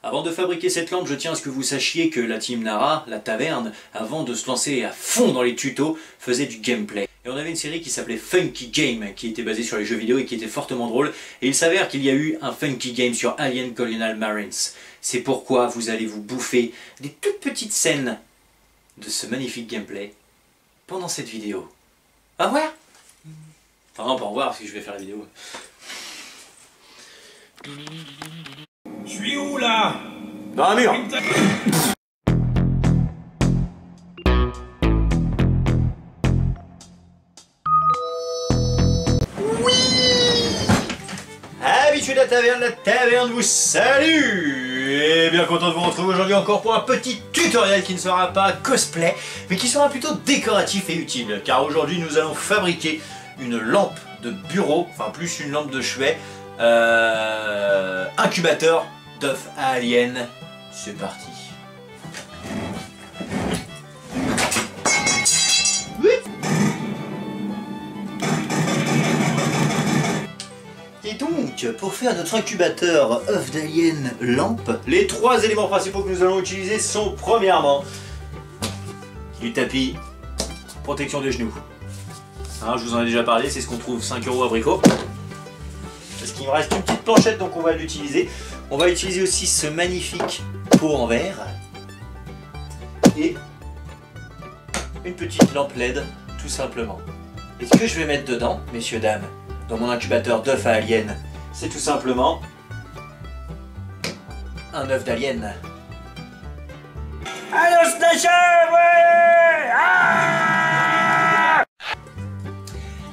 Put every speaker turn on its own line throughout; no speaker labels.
Avant de fabriquer cette lampe, je tiens à ce que vous sachiez que la team Nara, la taverne, avant de se lancer à fond dans les tutos, faisait du gameplay. Et on avait une série qui s'appelait Funky Game, qui était basée sur les jeux vidéo et qui était fortement drôle. Et il s'avère qu'il y a eu un Funky Game sur Alien Colonial Marines. C'est pourquoi vous allez vous bouffer des toutes petites scènes de ce magnifique gameplay pendant cette vidéo. Au revoir. Enfin non, pas au revoir parce que je vais faire la vidéo.
Je suis où là?
Dans un mur. Oui. Habitué de la taverne vous salue. Et bien content de vous retrouver aujourd'hui encore pour un petit tutoriel qui ne sera pas cosplay, mais qui sera plutôt décoratif et utile. Car aujourd'hui nous allons fabriquer une lampe de bureau, enfin plus une lampe de chevet, incubateur d'œufs à alien. C'est parti. Oui. Et donc, pour faire notre incubateur œuf d'alien lampe, les trois éléments principaux que nous allons utiliser sont premièrement du tapis, protection des genoux. Hein, je vous en ai déjà parlé, c'est ce qu'on trouve 5 € à Brico. Parce qu'il me reste une petite planchette, donc on va l'utiliser. On va utiliser aussi ce magnifique pot en verre. Et une petite lampe LED, tout simplement. Et ce que je vais mettre dedans, messieurs, dames, dans mon incubateur d'œufs à alien, c'est tout simplement un œuf d'alien.
Allô Slasher, ouais!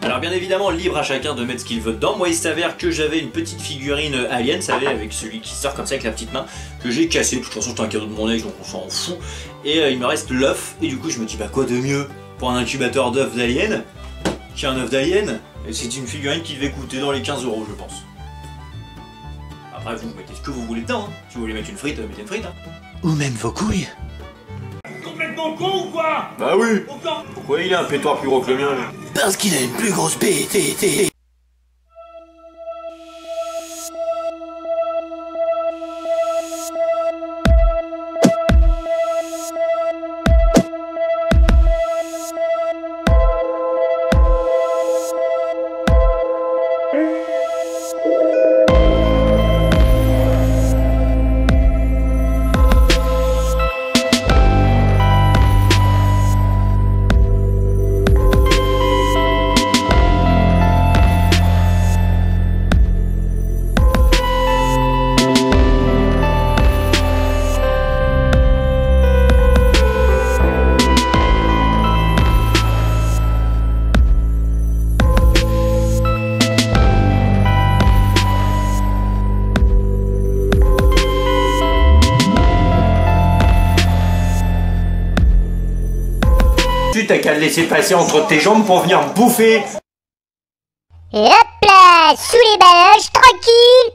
Alors bien évidemment, libre à chacun de mettre ce qu'il veut dedans. Moi il s'avère que j'avais une petite figurine alien, vous savez, avec celui qui sort comme ça avec la petite main, que j'ai cassé. De toute façon c'est un cadeau de mon ex, donc on s'en fout. Et il me reste l'œuf, et du coup je me dis bah quoi de mieux pour un incubateur d'œufs d'alien qu'un œuf d'alien. Et c'est une figurine qui devait coûter dans les 15 € je pense. Après vous mettez ce que vous voulez dedans, hein. Si vous voulez mettre une frite, mettez une frite. Hein.
Ou même vos couilles.
Complètement con ou quoi?
Bah oui.
Encore?
Pourquoi il a un pétoire plus gros que le mien lui?
Parce qu'il a une plus grosse bête.
Tu t'as qu'à le laisser passer entre tes jambes pour venir bouffer.
Et hop là, sous les baloches, tranquille.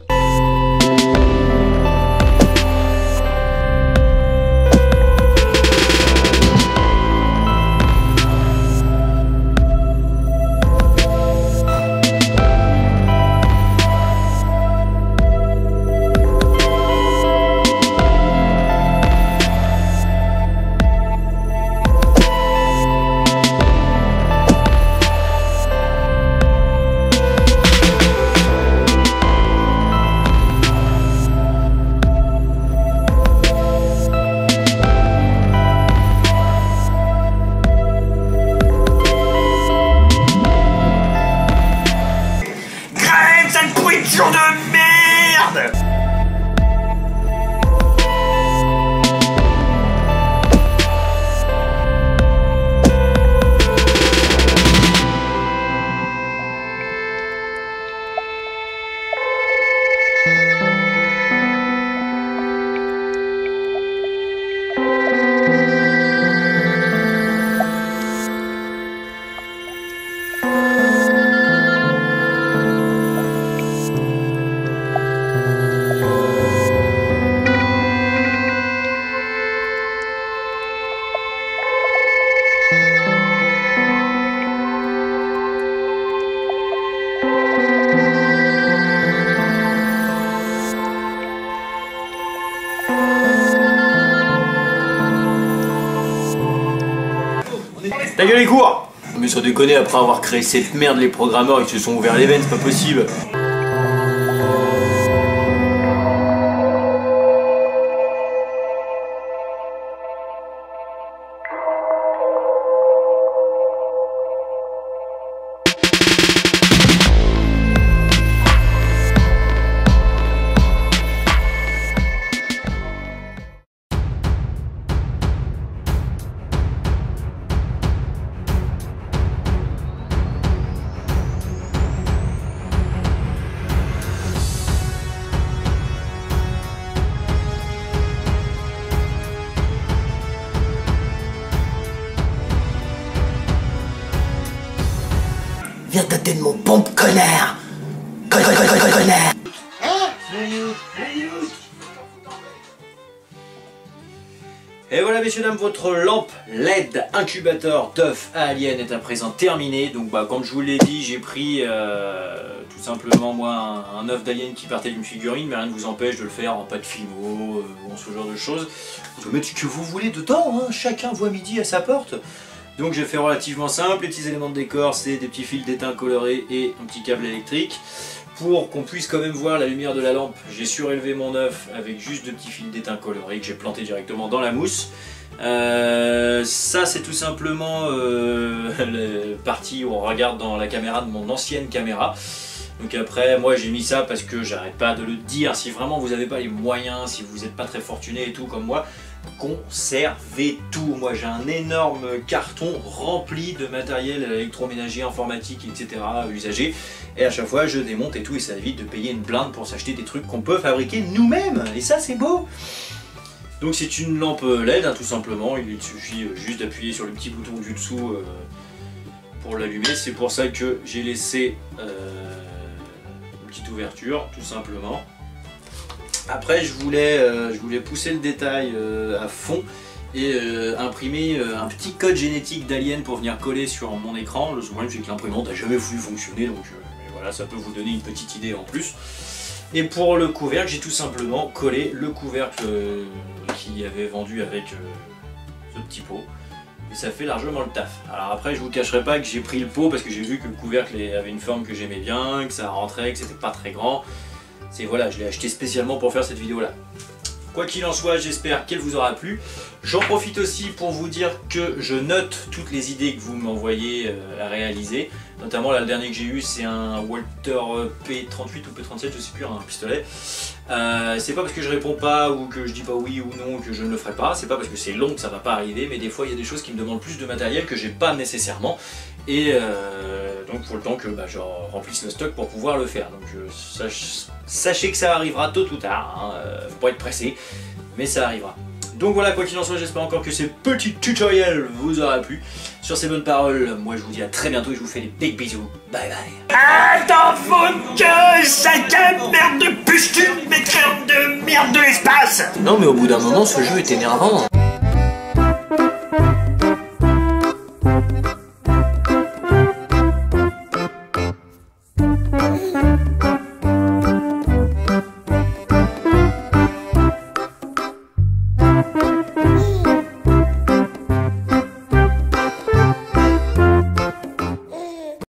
Ta gueule les cours. Mais sans déconner, après avoir créé cette merde, les programmeurs ils se sont ouverts les veines, c'est pas possible.
Viens tâter de mon pompe, connard. Connard.
Et voilà messieurs dames, votre lampe LED incubateur d'œufs à alien est à présent terminée. Donc comme je vous l'ai dit, j'ai pris tout simplement moi un œuf d'alien qui partait d'une figurine, mais rien ne vous empêche de le faire en pâte fimo, ou ce genre de choses. Vous pouvez mettre ce que vous voulez dedans, hein. Chacun voit midi à sa porte. Donc j'ai fait relativement simple, les petits éléments de décor c'est des petits fils d'étain colorés et un petit câble électrique. Pour qu'on puisse quand même voir la lumière de la lampe, j'ai surélevé mon œuf avec juste 2 petits fils d'étain colorés que j'ai plantés directement dans la mousse. Ça c'est tout simplement la partie où on regarde dans la caméra de mon ancienne caméra. Donc après moi j'ai mis ça parce que j'arrête pas de le dire, si vraiment vous n'avez pas les moyens, si vous n'êtes pas très fortuné et tout comme moi, conservez tout. Moi j'ai un énorme carton rempli de matériel électroménager, informatique, etc. usagé, et à chaque fois je démonte et tout, et ça évite de payer une blinde pour s'acheter des trucs qu'on peut fabriquer nous-mêmes, et ça c'est beau. Donc c'est une lampe LED hein, tout simplement, il suffit juste d'appuyer sur le petit bouton du dessous pour l'allumer. C'est pour ça que j'ai laissé une petite ouverture tout simplement. Après je voulais pousser le détail à fond et imprimer un petit code génétique d'alien pour venir coller sur mon écran. Le problème c'est que l'imprimante n'a jamais voulu fonctionner, donc voilà, ça peut vous donner une petite idée en plus. Et pour le couvercle, j'ai tout simplement collé le couvercle qui avait vendu avec ce petit pot. Et ça fait largement le taf. Alors après je vous cacherai pas que j'ai pris le pot parce que j'ai vu que le couvercle avait une forme que j'aimais bien, que ça rentrait, que c'était pas très grand. Voilà, je l'ai acheté spécialement pour faire cette vidéo là. Quoi qu'il en soit, j'espère qu'elle vous aura plu. J'en profite aussi pour vous dire que je note toutes les idées que vous m'envoyez à réaliser. Notamment là, le dernier que j'ai eu c'est un Walter P38 ou P37, je sais plus, un pistolet. C'est pas parce que je réponds pas ou que je dis pas oui ou non que je ne le ferai pas. C'est pas parce que c'est long que ça va pas arriver, mais des fois il y a des choses qui me demandent plus de matériel que j'ai pas nécessairement. Et donc il faut le temps que je remplisse le stock pour pouvoir le faire. Donc sachez que ça arrivera tôt ou tard, hein. Faut pas être pressé, mais ça arrivera. Donc voilà, quoi qu'il en soit, j'espère encore que ces petits tutoriels vous aura plu. Sur ces bonnes paroles, moi je vous dis à très bientôt et je vous fais des big bisous. Bye bye.
Attends, faut que sacrée merde de pustules, mécréante de merde de l'espace.
Non mais au bout d'un moment, ce jeu est énervant.